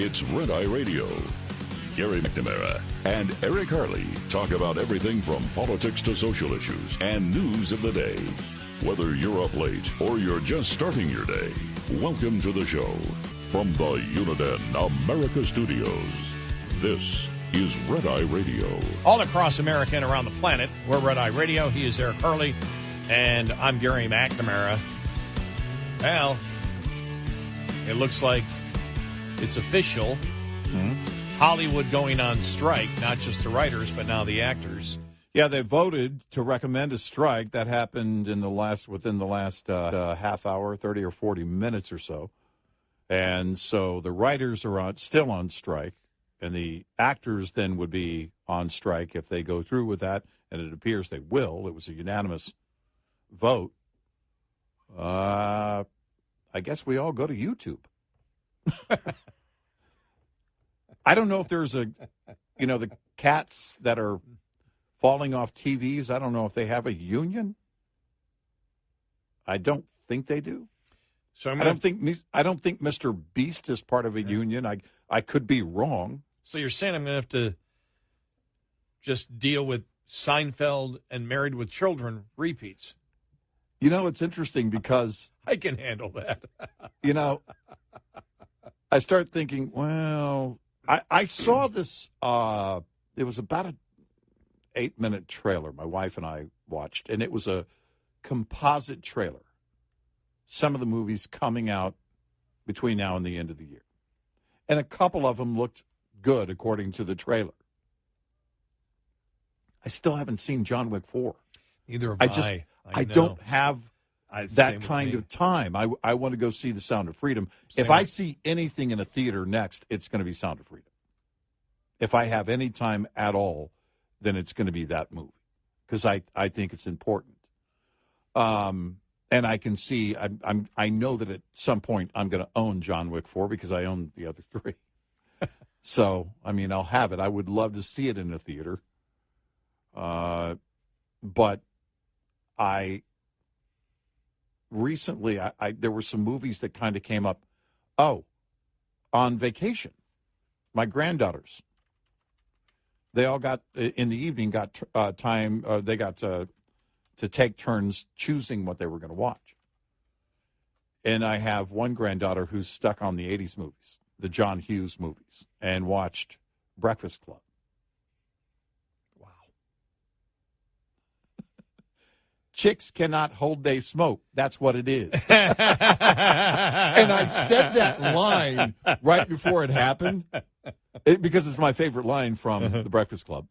It's Red Eye Radio. Gary McNamara and Eric Harley talk about everything from politics to social issues and news of the day. Whether you're up late or you're just starting your day, welcome to the show. From the Uniden America Studios, this is Red Eye Radio. All across America and around the planet, we're Red Eye Radio. He is Eric Harley, and I'm Gary McNamara. Well, it looks like it's official. Hollywood going on strike, not just the writers, but now the actors. Yeah, they voted to recommend a strike. That happened within the last half hour, 30 or 40 minutes or so. And so the writers are still on strike, and the actors then would be on strike if they go through with that, and it appears they will. It was a unanimous vote. I guess we all go to YouTube. I don't know if there's the cats that are falling off TVs. I don't know if they have a union. I don't think they do. So I don't think Mr. Beast is part of a union. I could be wrong. So you're saying I'm going to have to just deal with Seinfeld and Married with Children repeats? You know, it's interesting because I can handle that. I start thinking, well, I saw this. It was about an 8-minute trailer my wife and I watched, and it was a composite trailer. Some of the movies coming out between now and the end of the year. And a couple of them looked good, according to the trailer. I still haven't seen John Wick 4. Neither have I. I don't have that kind of time. I want to go see The Sound of Freedom. If I see anything in a theater next, it's going to be Sound of Freedom. If I have any time at all, then it's going to be that movie because I think it's important. And I can see I know that at some point I'm going to own John Wick 4 because I own the other three. So I mean I'll have it. I would love to see it in a theater, but recently there were some movies that kind of came up. Oh, on vacation, my granddaughters. They all got in the evening got time. They got to take turns choosing what they were going to watch. And I have one granddaughter who's stuck on the 80s movies, the John Hughes movies, and watched Breakfast Club. Wow. Chicks cannot hold they smoke. That's what it is. And I said that line right before it happened because it's my favorite line from The Breakfast Club.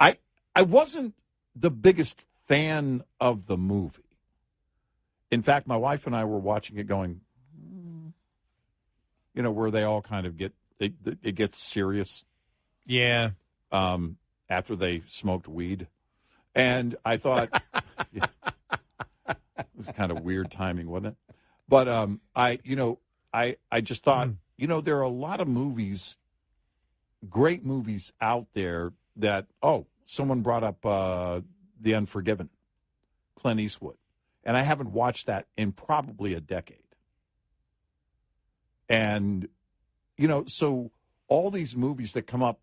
I wasn't the biggest fan of the movie. In fact, my wife and I were watching it going, where they all kind of it gets serious. Yeah. After they smoked weed. And I thought, it was kind of weird timing, wasn't it? But I just thought, there are a lot of movies, great movies out there that, someone brought up The Unforgiven, Clint Eastwood. And I haven't watched that in probably a decade. And, so all these movies that come up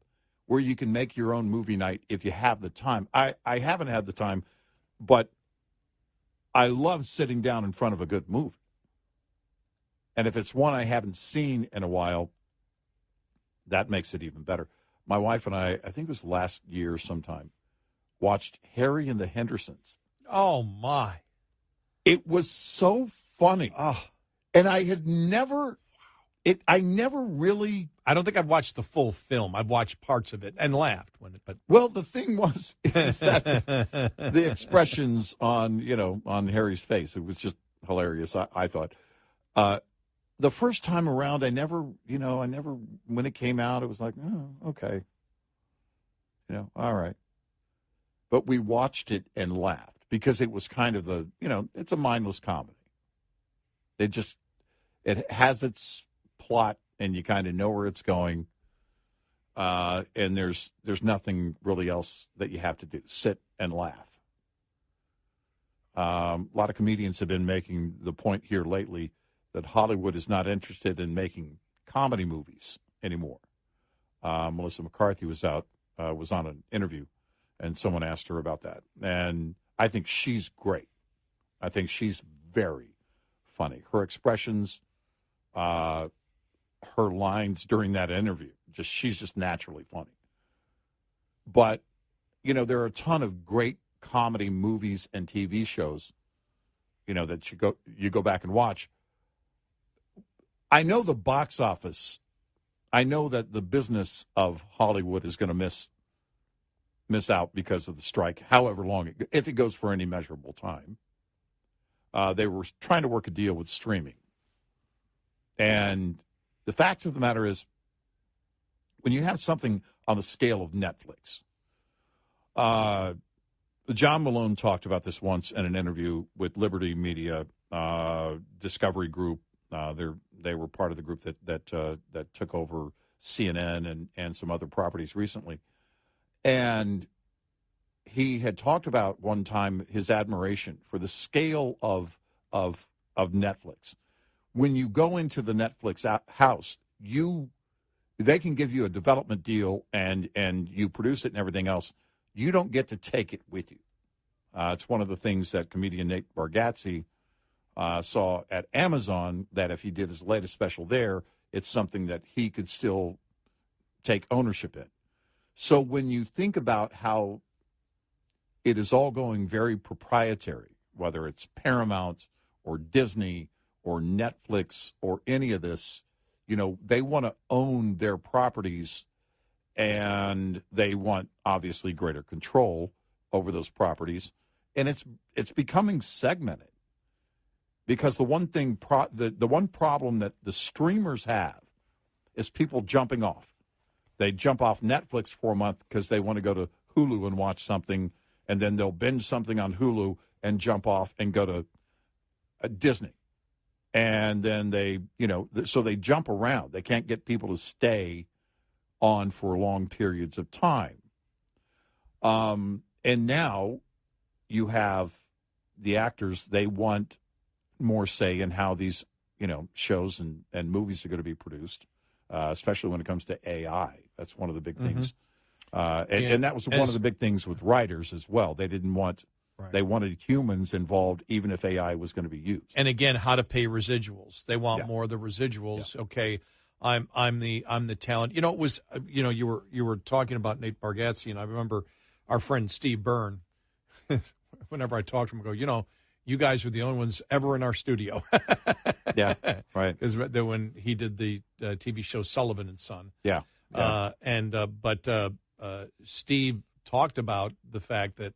where you can make your own movie night if you have the time. I haven't had the time, but I love sitting down in front of a good movie. And if it's one I haven't seen in a while, that makes it even better. My wife and I think it was last year sometime, watched Harry and the Hendersons. Oh, my. It was so funny. Oh. And I had never really... I don't think I've watched the full film. I've watched parts of it and laughed when it. But well, the thing is that the expressions on Harry's face, it was just hilarious. I thought the first time around, I never when it came out, it was like, oh, okay, all right. But we watched it and laughed because it was kind of it's a mindless comedy. It has its plot. And you kind of know where it's going, and there's nothing really else that you have to do. Sit and laugh. A lot of comedians have been making the point here lately that Hollywood is not interested in making comedy movies anymore. Melissa McCarthy was on an interview, and someone asked her about that. And I think she's great. I think she's very funny. Her expressions, her lines during that interview, she's just naturally funny. But, there are a ton of great comedy movies and TV shows, that you go back and watch. I know the box office, I know that the business of Hollywood is going to miss out because of the strike, however long, if it goes for any measurable time. They were trying to work a deal with streaming. And the fact of the matter is, when you have something on the scale of Netflix, John Malone talked about this once in an interview with Liberty Media, Discovery Group. They were part of the group that took over CNN and some other properties recently. And he had talked about one time his admiration for the scale of Netflix. When you go into the Netflix house, they can give you a development deal and you produce it and everything else. You don't get to take it with you. It's one of the things that comedian Nate Bargatze saw at Amazon, that if he did his latest special there, it's something that he could still take ownership in. So when you think about how it is all going very proprietary, whether it's Paramount or Disney or Netflix or any of this, they want to own their properties, and they want, obviously, greater control over those properties. And it's becoming segmented, because the one thing, the one problem that the streamers have is people jumping off. They jump off Netflix for a month because they want to go to Hulu and watch something, and then they'll binge something on Hulu and jump off and go to Disney. And then so they jump around. They can't get people to stay on for long periods of time. And now you have the actors, they want more say in how these, shows and movies are going to be produced, especially when it comes to AI. That's one of the big things. And that was one of the big things with writers as well. They didn't want, they wanted humans involved, even if AI was going to be used. And again, how to pay residuals. They want more of the residuals. Yeah. Okay, I'm the talent. It was you were talking about Nate Bargatze, and I remember our friend Steve Byrne. Whenever I talk to him, I go, you guys are the only ones ever in our studio. Yeah, right. Because when he did the TV show Sullivan and Son. Yeah. But Steve talked about the fact that,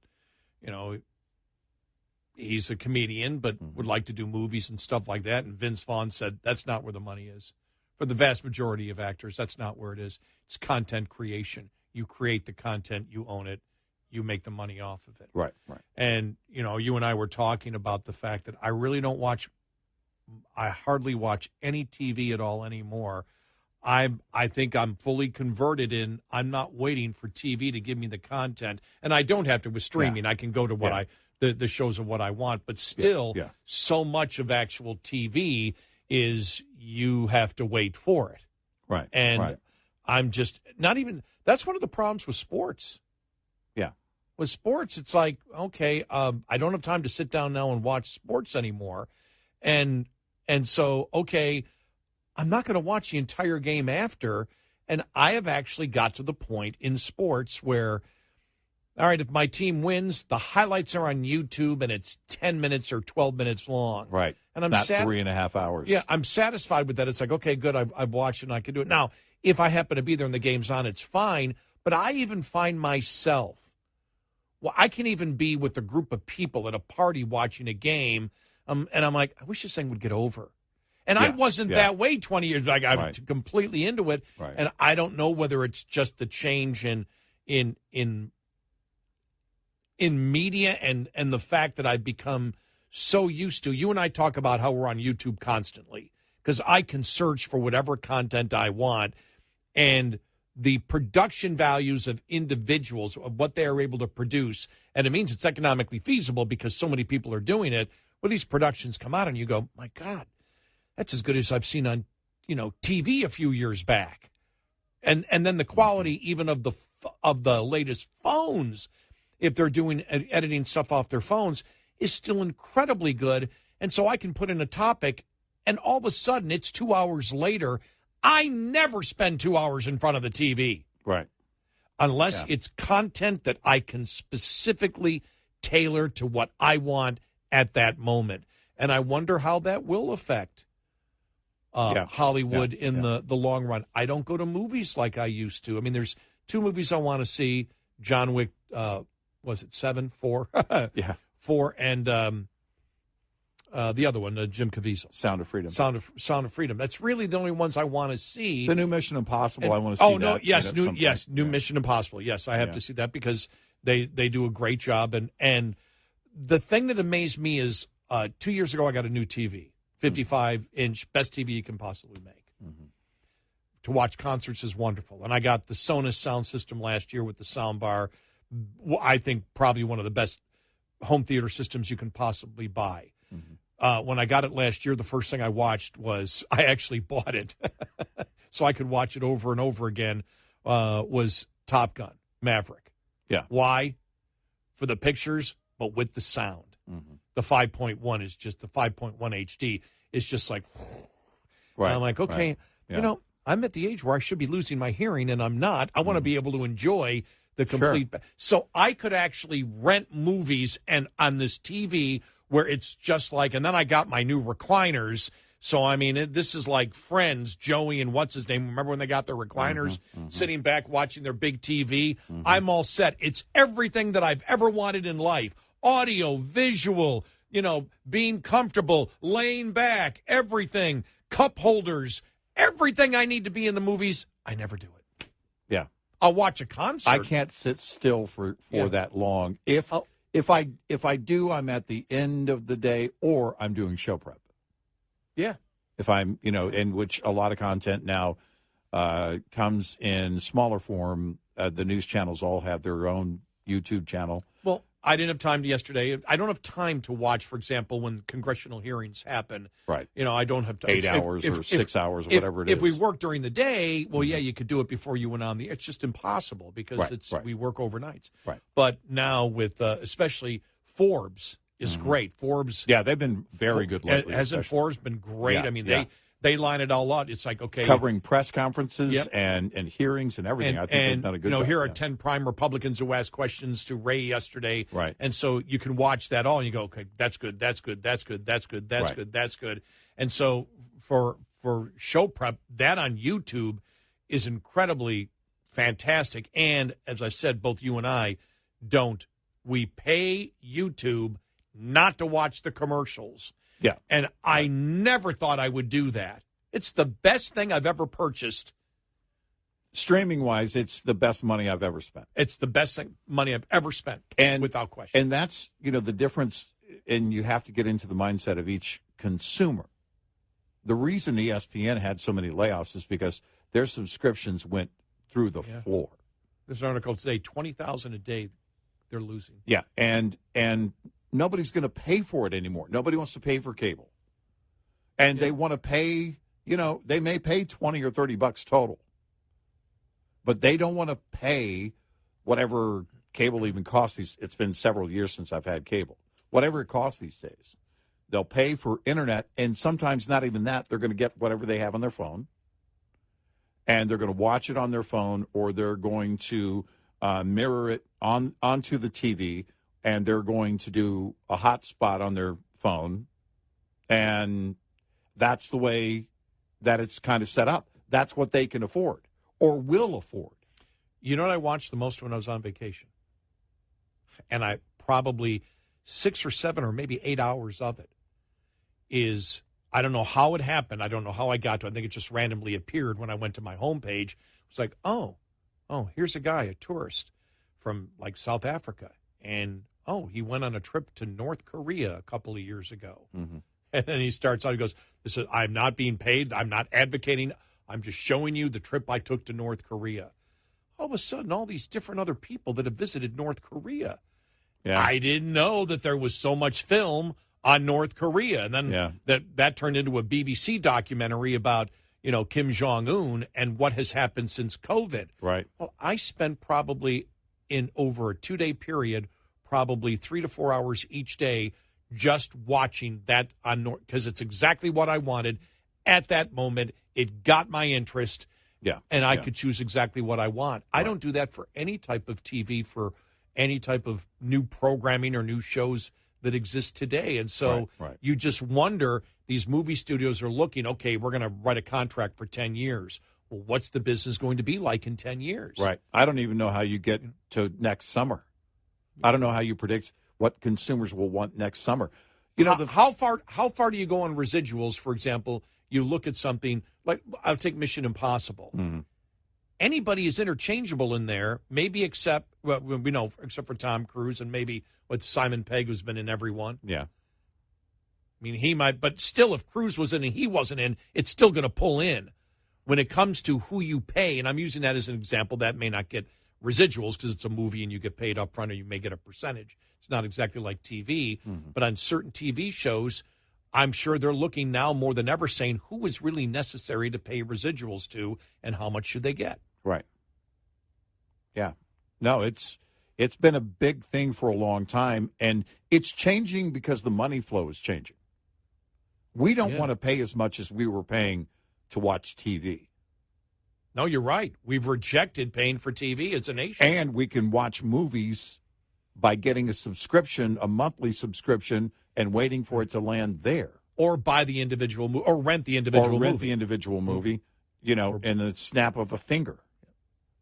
he's a comedian, but would like to do movies and stuff like that. And Vince Vaughn said that's not where the money is. For the vast majority of actors, that's not where it is. It's content creation. You create the content, you own it, you make the money off of it. Right. And, you and I were talking about the fact that I hardly watch any TV at all anymore. I think I'm fully converted in, I'm not waiting for TV to give me the content. And I don't have to with streaming. Yeah. I can go to what the shows of what I want. But still, so much of actual TV is you have to wait for it. Right. And I'm just not even, that's one of the problems with sports. Yeah. With sports, it's like, okay, I don't have time to sit down now and watch sports anymore. And so, okay, I'm not going to watch the entire game after. And I have actually got to the point in sports where, all right, if my team wins, the highlights are on YouTube and it's 10 minutes or 12 minutes long. Right. And I'm not 3.5 hours. Yeah, I'm satisfied with that. It's like, okay, good, I've watched it and I can do it. Now, if I happen to be there and the game's on, it's fine. But I even find myself, I can even be with a group of people at a party watching a game, and I'm like, I wish this thing would get over. And I wasn't that way 20 years back. I was completely into it, and I don't know whether it's just the change in media and the fact that I've become so used to. You and I talk about how we're on YouTube constantly because I can search for whatever content I want, and the production values of individuals, of what they are able to produce, and it means it's economically feasible because so many people are doing it. Well, these productions come out and you go, my God, that's as good as I've seen on, TV a few years back. And then the quality even of the latest phones, if they're doing editing stuff off their phones, is still incredibly good. And so I can put in a topic, and all of a sudden it's 2 hours later. I never spend 2 hours in front of the TV. Right. Unless it's content that I can specifically tailor to what I want at that moment. And I wonder how that will affect Hollywood in the long run. I don't go to movies like I used to. I mean, there's 2 movies I want to see. John Wick, was it 7? 4? 4, and the other one, Jim Caviezel. Sound of Freedom. Sound of Freedom. That's really the only ones I want to see. The new Mission Impossible, I want to see that. New Mission Impossible. Yes, I have to see that because they do a great job. And the thing that amazed me is 2 years ago I got a new TV, 55-inch, best TV you can possibly make. Mm-hmm. To watch concerts is wonderful. And I got the Sonos sound system last year with the sound bar. I think probably one of the best home theater systems you can possibly buy. Mm-hmm. When I got it last year, the first thing I watched was, I actually bought it so I could watch it over and over again, was Top Gun, Maverick. Yeah. Why? For the pictures, but with the sound. Mm-hmm. The 5.1 is just, the 5.1 HD is just like, right. And I'm like, okay, I'm at the age where I should be losing my hearing, and I'm not. I want to be able to enjoy the complete. Sure. So I could actually rent movies and on this TV where it's just like, and then I got my new recliners. So, I mean, this is like Friends, Joey and what's his name. Remember when they got their recliners, sitting back watching their big TV? Mm-hmm. I'm all set. It's everything that I've ever wanted in life. Audio, visual, being comfortable, laying back, everything, cup holders, everything I need to be in the movies. I never do it. Yeah. I'll watch a concert. I can't sit still for that long. If I do, I'm at the end of the day, or I'm doing show prep. Yeah. If I'm, in which a lot of content now comes in smaller form. The news channels all have their own YouTube channel. Well, I didn't have time yesterday. I don't have time to watch, for example, when congressional hearings happen. Right. I don't have time. 8 hours or 6 hours or whatever it is. If we work during the day, well, you could do it before you went on the. It's just impossible because we work overnights. Right. But now with especially Forbes is great. Forbes. Yeah, they've been very good lately. Hasn't Forbes been great? Yeah, I mean, they line it all out. It's like, okay. Covering press conferences and hearings and everything. I think they've done a good job. Here are 10 prime Republicans who asked questions to Ray yesterday. Right. And so you can watch that all and you go, okay, that's good, that's good, that's good, that's good, that's good, that's good. And so for show prep, that on YouTube is incredibly fantastic. And as I said, both you and I we pay YouTube not to watch the commercials. Yeah. And I never thought I would do that. It's the best thing I've ever purchased. Streaming-wise, it's the best money I've ever spent. It's the best money I've ever spent, without question. And that's, the difference, and you have to get into the mindset of each consumer. The reason ESPN had so many layoffs is because their subscriptions went through the floor. There's an article today, 20,000 a day they're losing. Yeah, and nobody's going to pay for it anymore. Nobody wants to pay for cable. And they want to pay, they may pay $20 or $30 total. But they don't want to pay whatever cable even costs these. It's been several years since I've had cable. Whatever it costs these days. They'll pay for internet, and sometimes not even that. They're going to get whatever they have on their phone. And they're going to watch it on their phone, or they're going to mirror it onto the TV, and they're going to do a hotspot on their phone, and that's the way that it's kind of set up. That's what they can afford or will afford. You know what I watched the most when I was on vacation? And I probably 6 or 7 or maybe 8 hours of it is, I don't know how it happened. I don't know how I got to it. I think it just randomly appeared when I went to my homepage. It was like, oh, here's a guy, a tourist from like South Africa. And, he went on a trip to North Korea a couple of years ago. Mm-hmm. And then he starts out, he goes, I'm not being paid. I'm not advocating. I'm just showing you the trip I took to North Korea. All of a sudden, all these different other people that have visited North Korea. Yeah. I didn't know that there was so much film on North Korea. And then that turned into a BBC documentary about, Kim Jong-un and what has happened since COVID. Right. Well, I spent probably in over a 2-day period, probably 3 to 4 hours each day just watching that on because it's exactly what I wanted at that moment. It got my interest. Yeah. And I could choose exactly what I want. Right. I don't do that for any type of TV, for any type of new programming or new shows that exist today. And so you just wonder, these movie studios are looking, okay, we're going to write a contract for 10 years. Well, what's the business going to be like in 10 years? Right. I don't even know how you get to next summer. I don't know how you predict what consumers will want next summer. How far do you go on residuals? For example, you look at something like, I'll take Mission Impossible. Mm-hmm. Anybody is interchangeable in there, maybe except for Tom Cruise and maybe Simon Pegg, who's been in every one. Yeah. I mean, he might, but still, if Cruise was in and he wasn't in, it's still going to pull in. When it comes to who you pay, and I'm using that as an example, that may not get residuals because it's a movie and you get paid up front or you may get a percentage. It's not exactly like TV, but on certain TV shows, I'm sure they're looking now more than ever saying who is really necessary to pay residuals to and how much should they get. Right. Yeah. No, it's been a big thing for a long time, and it's changing because the money flow is changing. We don't want to pay as much as we were paying to watch TV. No, you're right. We've rejected paying for TV as a nation. And we can watch movies by getting a subscription, a monthly subscription, and waiting for it to land there. Or buy the individual movie, or rent the individual movie. Or rent the individual movie, in the snap of a finger,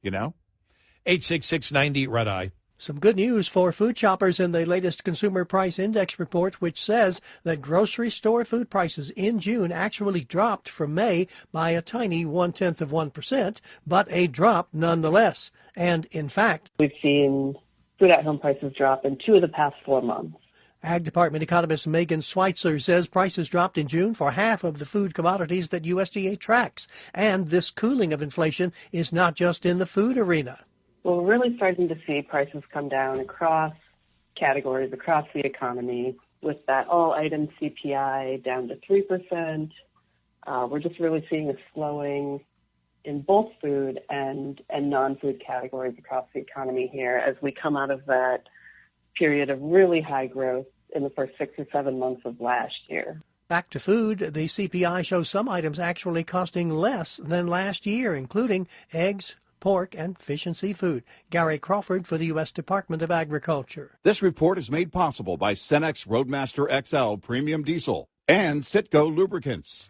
866-90 Red Eye. Some good news for food shoppers in the latest Consumer Price Index report, which says that grocery store food prices in June actually dropped from May by a tiny 0.1%, but a drop nonetheless. And in fact, we've seen food at home prices drop in 2 of the past 4 months. Ag Department economist Megan Schweitzer says prices dropped in June for half of the food commodities that USDA tracks. And this cooling of inflation is not just in the food arena. Well, we're really starting to see prices come down across categories, across the economy, with that all-item CPI down to 3%. We're just really seeing a slowing in both food and non-food categories across the economy here as we come out of that period of really high growth in the first 6 or 7 months of last year. Back to food, the CPI shows some items actually costing less than last year, including eggs, pork, and fish and seafood. Gary Crawford for the U.S. Department of Agriculture. This report is made possible by Cenex Roadmaster XL Premium Diesel and Citgo Lubricants.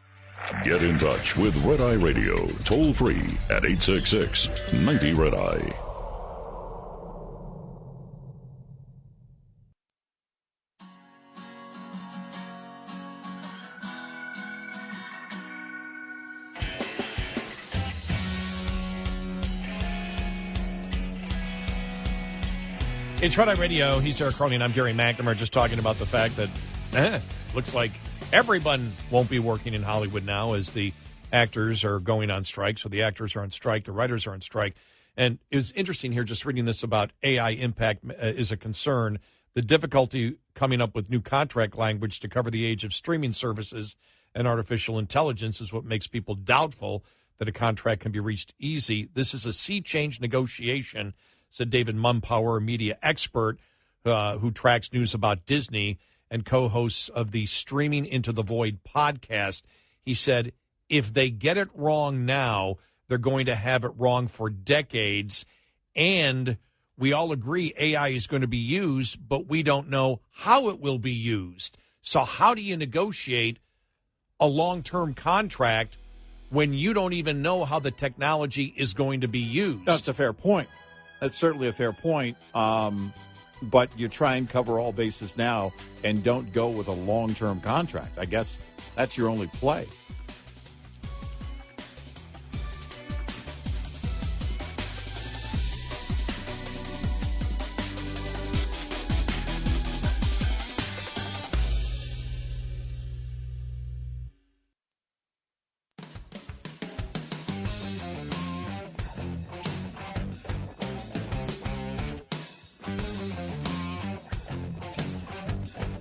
Get in touch with Red Eye Radio, toll free at 866-90 Red Eye. It's Red Eye Radio. He's Eric Carney, and I'm Gary McNamara, just talking about the fact that looks like everyone won't be working in Hollywood now as the actors are going on strike. So the actors are on strike, the writers are on strike. And it was interesting here just reading this about AI impact is a concern. The difficulty coming up with new contract language to cover the age of streaming services and artificial intelligence is what makes people doubtful that a contract can be reached easy. This is a sea change negotiation, said David Mumpower, a media expert who tracks news about Disney and co-hosts of the Streaming Into the Void podcast. He said, if they get it wrong now, they're going to have it wrong for decades. And we all agree AI is going to be used, but we don't know how it will be used. So how do you negotiate a long-term contract when you don't even know how the technology is going to be used? That's a fair point. That's certainly a fair point. But you try and cover all bases now and don't go with a long-term contract. I guess that's your only play.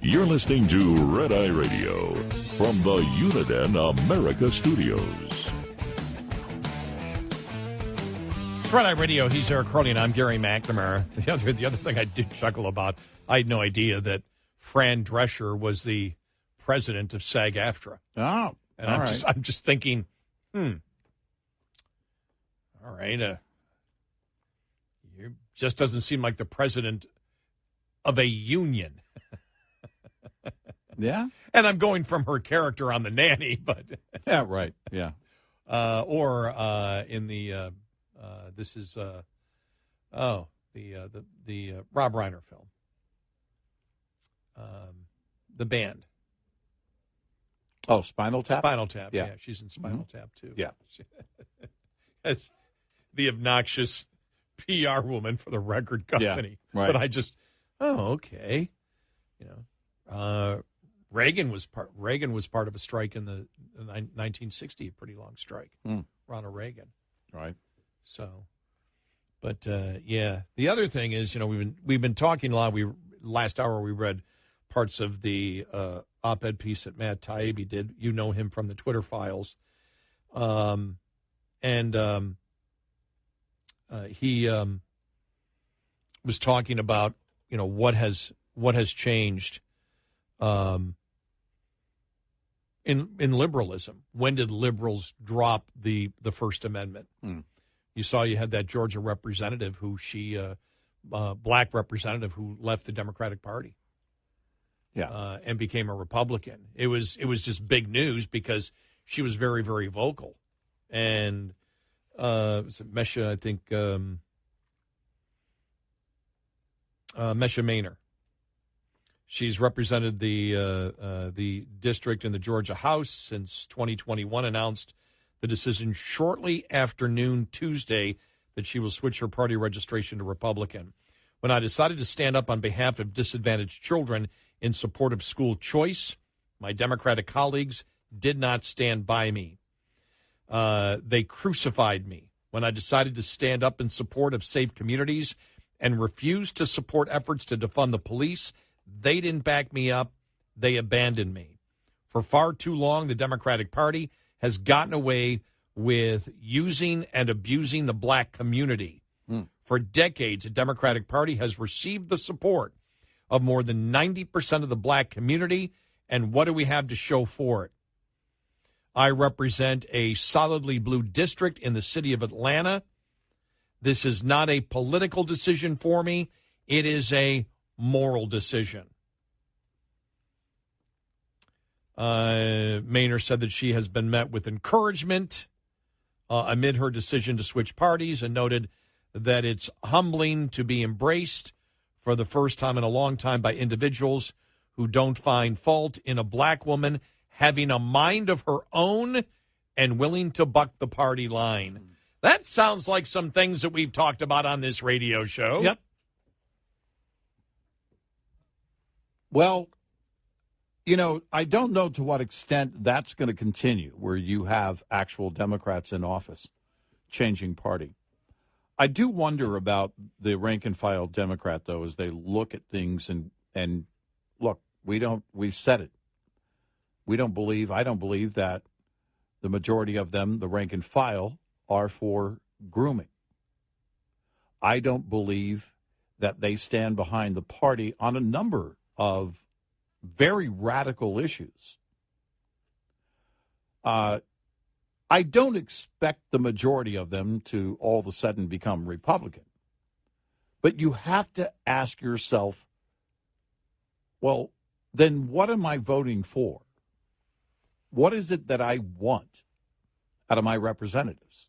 You're listening to Red Eye Radio from the Uniden America Studios. It's Red Eye Radio. He's Eric Hurley, and I'm Gary McNamara. The other thing I did chuckle about, I had no idea that Fran Drescher was the president of SAG-AFTRA. Oh, and I'm just thinking, all right, you just doesn't seem like the president of a union. Yeah, and I'm going from her character on The Nanny, but yeah, right, yeah, or in the this is the Rob Reiner film, the band. Oh, Spinal Tap? Spinal Tap, yeah. yeah. She's in Spinal Tap, too. Yeah. As the obnoxious PR woman for the record company. Yeah, right. But I just, okay. Reagan was part of a strike in the 1960, a pretty long strike. Ronald Reagan. Right. So, but, yeah. The other thing is, we've been talking a lot. Last hour we read parts of the op-ed piece that Matt Taibbi did. You know him from the Twitter files. He was talking about, what has changed in liberalism. When did liberals drop the First Amendment? You saw you had that Georgia representative who black representative who left the Democratic Party. Yeah, and became a Republican. It was just big news because she was very, very vocal. And was it Mesha, I think, Mesha Maynor. She's represented the district in the Georgia House since 2021, announced the decision shortly after noon Tuesday that she will switch her party registration to Republican. When I decided to stand up on behalf of disadvantaged children in support of school choice, my Democratic colleagues did not stand by me. They crucified me. When I decided to stand up in support of safe communities and refused to support efforts to defund the police, they didn't back me up. They abandoned me. For far too long, the Democratic Party has gotten away with using and abusing the black community. For decades, the Democratic Party has received the support of more than 90% of the black community, and what do we have to show for it? I represent a solidly blue district in the city of Atlanta. This is not a political decision for me. It is a moral decision. Maynor said that she has been met with encouragement amid her decision to switch parties and noted that it's humbling to be embraced for the first time in a long time by individuals who don't find fault in a black woman having a mind of her own and willing to buck the party line. That sounds like some things that we've talked about on this radio show. Yep. Well, I don't know to what extent that's going to continue, where you have actual Democrats in office changing party. I do wonder about the rank-and-file Democrat, though, as they look at things and look, we've said it. I don't believe that the majority of them, the rank-and-file, are for grooming. I don't believe that they stand behind the party on a number of very radical issues. I don't expect the majority of them to all of a sudden become Republican. But you have to ask yourself, well, then what am I voting for? What is it that I want out of my representatives?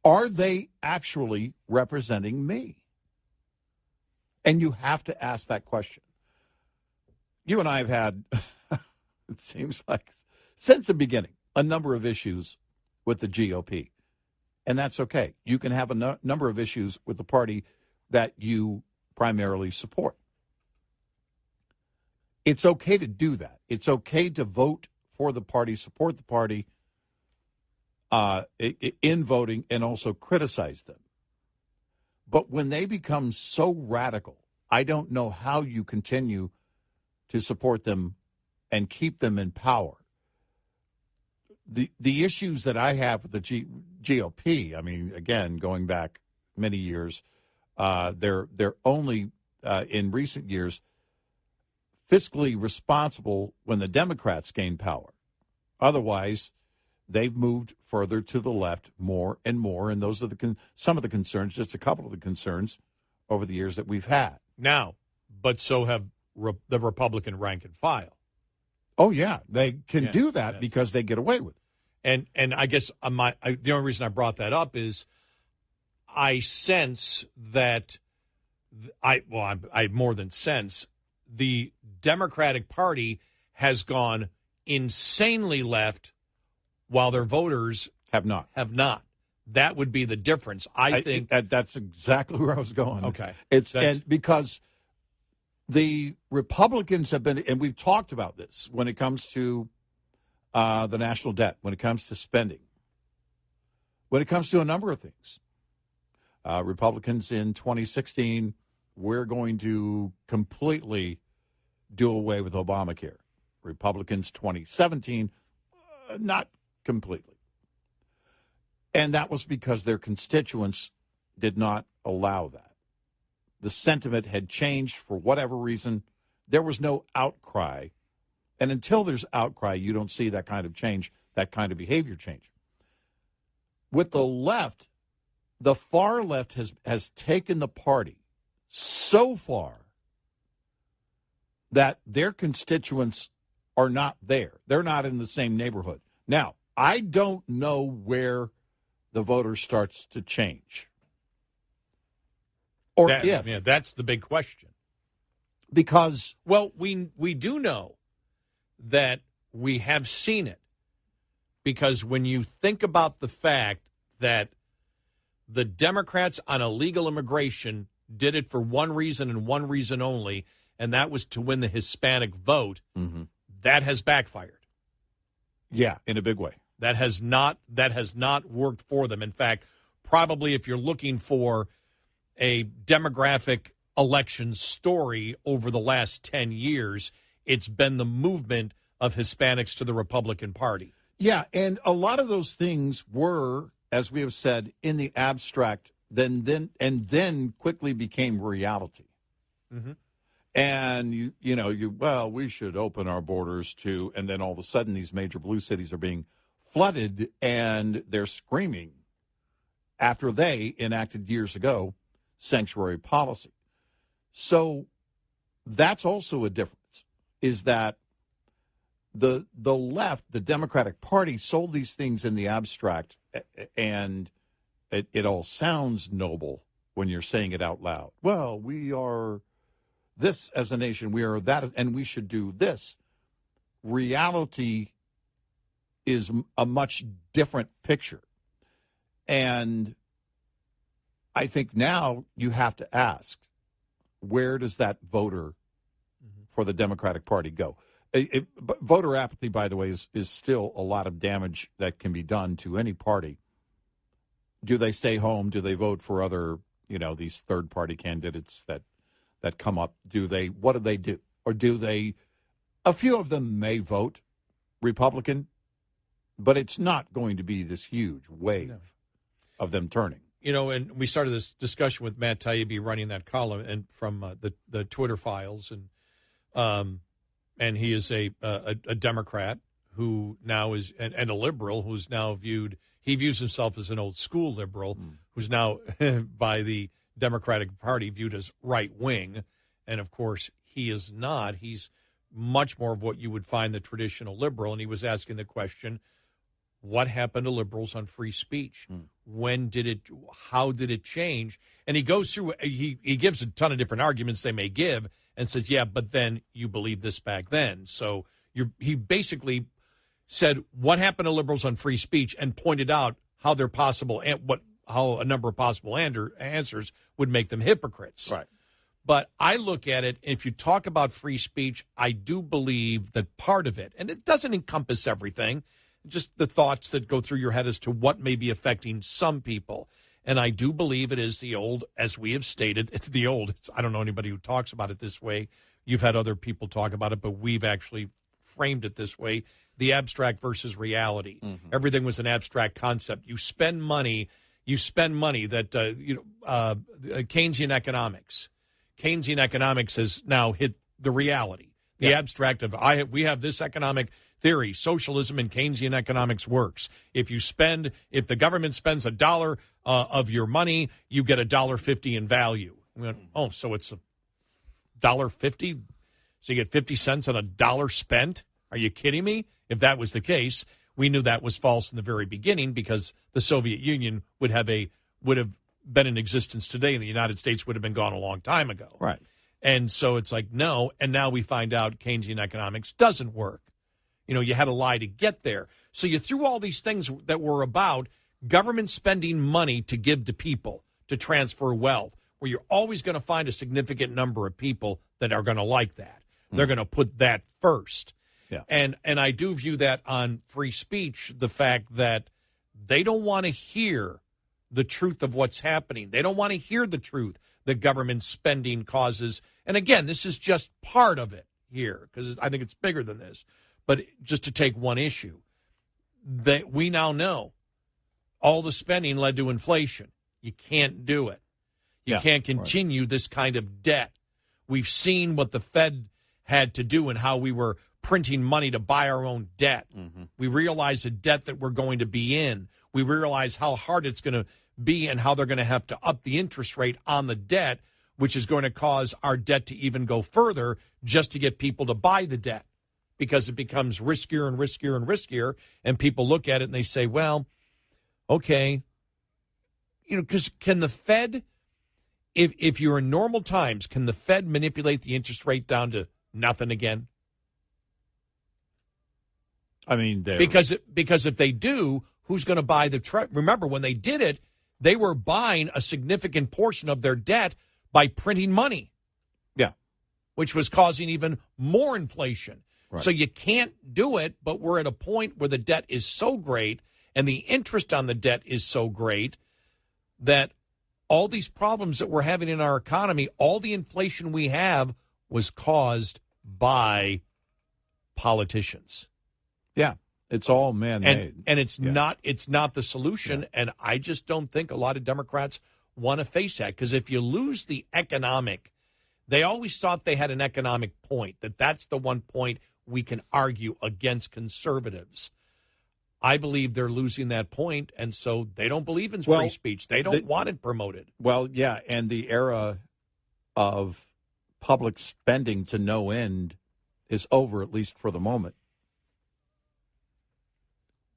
Are they actually representing me? And you have to ask that question. You and I have had, it seems like, since the beginning, a number of issues with the GOP. And that's okay. You can have a number of issues with the party that you primarily support. It's okay to do that. It's okay to vote for the party, support the party in voting, and also criticize them. But when they become so radical, I don't know how you continue to support them and keep them in power. The issues that I have with the GOP, I mean, again, going back many years, they're only in recent years fiscally responsible when the Democrats gain power. Otherwise, they've moved further to the left more and more, and those are some of the concerns, just a couple of the concerns over the years that we've had. Now, but so have the Republican rank and file. Oh, yeah, they can do that because they get away with it. And I guess the only reason I brought that up is I sense that I more than sense the Democratic Party has gone insanely left while their voters have not. That would be the difference. I think that's exactly where I was going. Okay. And because the Republicans have been, and we've talked about this when it comes to the national debt, when it comes to spending, when it comes to a number of things. Republicans in 2016, we're going to completely do away with Obamacare. Republicans 2017, not completely. And that was because their constituents did not allow that. The sentiment had changed for whatever reason. There was no outcry. And until there's outcry, you don't see that kind of change, that kind of behavior change. With the left, the far left has taken the party so far that their constituents are not there. They're not in the same neighborhood. Now, I don't know where the voter starts to change. Or if. Yeah, that's the big question. Because, well, we do know that we have seen it. Because when you think about the fact that the Democrats on illegal immigration did it for one reason and one reason only, and that was to win the Hispanic vote, that has backfired. Yeah, in a big way. That has not worked for them. In fact, probably if you're looking for a demographic election story over the last 10 years, it's been the movement of Hispanics to the Republican Party. Yeah, and a lot of those things were, as we have said, in the abstract, then quickly became reality. Mm-hmm. And we should open our borders to, and then all of a sudden these major blue cities are being flooded, and they're screaming after they enacted years ago sanctuary policy. So that's also a difference, is that the left, the Democratic Party, sold these things in the abstract, and it all sounds noble when you're saying it out loud. Well, we are this as a nation, we are that, and we should do this. Reality is a much different picture. And I think now you have to ask, where does that voter for the Democratic Party go? Voter apathy, by the way, is still a lot of damage that can be done to any party. Do they stay home? Do they vote for other, these third-party candidates that come up? What do they do? Or do they, a few of them may vote Republican, but it's not going to be this huge wave of them turning. And we started this discussion with Matt Taibbi running that column and from the Twitter files, and he is a Democrat who now is and a liberal who's now he views himself as an old school liberal who's now by the Democratic Party viewed as right wing, and of course he is not. He's much more of what you would find the traditional liberal, and he was asking the question, what happened to liberals on free speech? How did it change? And he goes through, he gives a ton of different arguments they may give and says, yeah, but then you believe this back then. So he basically said, what happened to liberals on free speech, and pointed out how they're possible and how a number of possible answers would make them hypocrites. Right. But I look at it, if you talk about free speech, I do believe that part of it, and it doesn't encompass everything, just the thoughts that go through your head as to what may be affecting some people. And I do believe it is the old, as we have stated, it's the old. I don't know anybody who talks about it this way. You've had other people talk about it, but we've actually framed it this way. the abstract versus reality. Everything was an abstract concept. You spend money that Keynesian economics. Keynesian economics has now hit the reality, the abstract of we have this economic theory, socialism and Keynesian economics works. If the government spends $1 of your money, you get $1.50 in value. We went, so it's $1.50? So you get 50 cents on $1 spent? Are you kidding me? If that was the case, we knew that was false in the very beginning because the Soviet Union would have been in existence today and the United States would have been gone a long time ago. Right. And so it's like, no, and now we find out Keynesian economics doesn't work. You had to lie to get there. So you threw all these things that were about government spending money to give to people, to transfer wealth, where you're always going to find a significant number of people that are going to like that. They're going to put that first. Yeah. And I do view that on free speech, the fact that they don't want to hear the truth of what's happening. They don't want to hear the truth that government spending causes. And again, this is just part of it here, because I think it's bigger than this. But just to take one issue, that we now know all the spending led to inflation. You can't do it. You can't continue this kind of debt. We've seen what the Fed had to do and how we were printing money to buy our own debt. We realize the debt that we're going to be in. We realize how hard it's going to be and how they're going to have to up the interest rate on the debt, which is going to cause our debt to even go further just to get people to buy the debt, because it becomes riskier and riskier and riskier. And people look at it and they say, well, okay, because can the Fed, if you're in normal times, can the Fed manipulate the interest rate down to nothing again? I mean, because if they do, who's going to buy the remember, when they did it, they were buying a significant portion of their debt by printing money. Yeah. Which was causing even more inflation. Right. So you can't do it, but we're at a point where the debt is so great and the interest on the debt is so great that all these problems that we're having in our economy, all the inflation we have was caused by politicians. Yeah. It's all man-made. And it's not the solution. Yeah. And I just don't think a lot of Democrats want to face that, because if you lose the economic, they always thought they had an economic point, that's the one point we can argue against conservatives. I believe they're losing that point, and so they don't believe in free speech. They don't want it promoted. Well, yeah, and the era of public spending to no end is over, at least for the moment.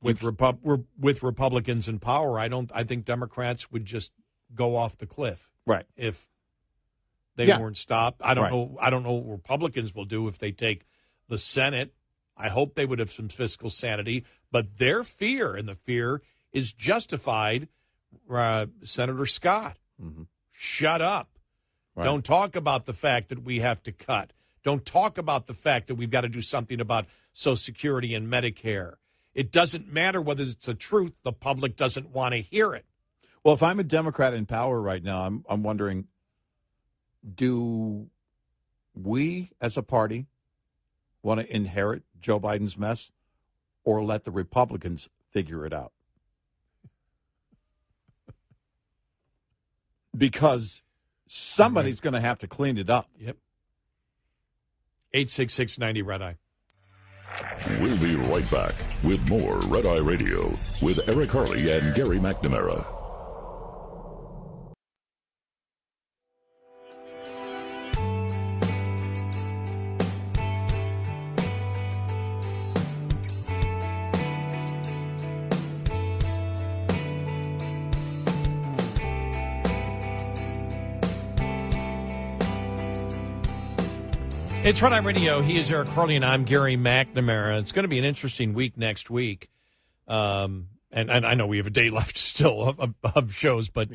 With Republicans in power, I think Democrats would just go off the cliff. Right. If they weren't stopped. I don't know what Republicans will do if they take the Senate. I hope they would have some fiscal sanity, but their fear, and the fear is justified. Senator Scott, shut up. Right. Don't talk about the fact that we have to cut. Don't talk about the fact that we've got to do something about Social Security and Medicare. It doesn't matter whether it's the truth. The public doesn't want to hear it. Well, if I'm a Democrat in power right now, I'm wondering, do we as a party want to inherit Joe Biden's mess, or let the Republicans figure it out? Because somebody's going to have to clean it up. Yep. 866-90 Red Eye. We'll be right back with more Red Eye Radio with Eric Harley and Gary McNamara. It's Red Eye Radio. He is Eric Harley, and I'm Gary McNamara. It's going to be an interesting week next week. And I know we have a day left still of shows, but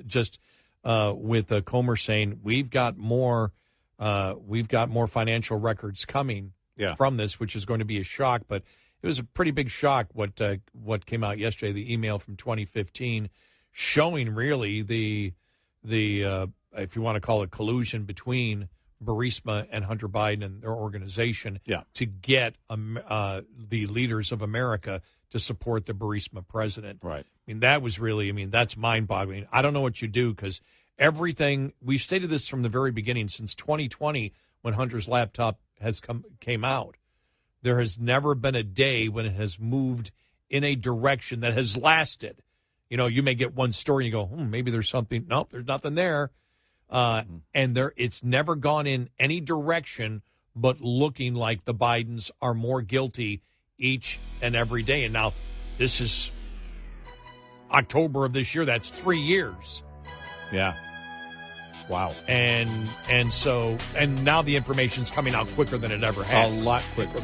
just with Comer saying we've got more financial records coming from this, which is going to be a shock. But it was a pretty big shock what came out yesterday. The email from 2015 showing really the if you want to call it collusion between Burisma and Hunter Biden and their organization to get the leaders of America to support the Burisma president. Right. I mean, that was really, that's mind-boggling. I don't know what you do because everything, we've stated this from the very beginning, since 2020 when Hunter's laptop came out, there has never been a day when it has moved in a direction that has lasted. You may get one story and you go, maybe there's something. Nope, there's nothing there. And it's never gone in any direction but looking like the Bidens are more guilty each and every day. And now this is October of this year. That's 3 years. Yeah. Wow. And now the information's coming out quicker than it ever has. A lot quicker.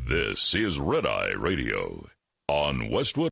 This is Red Eye Radio on Westwood.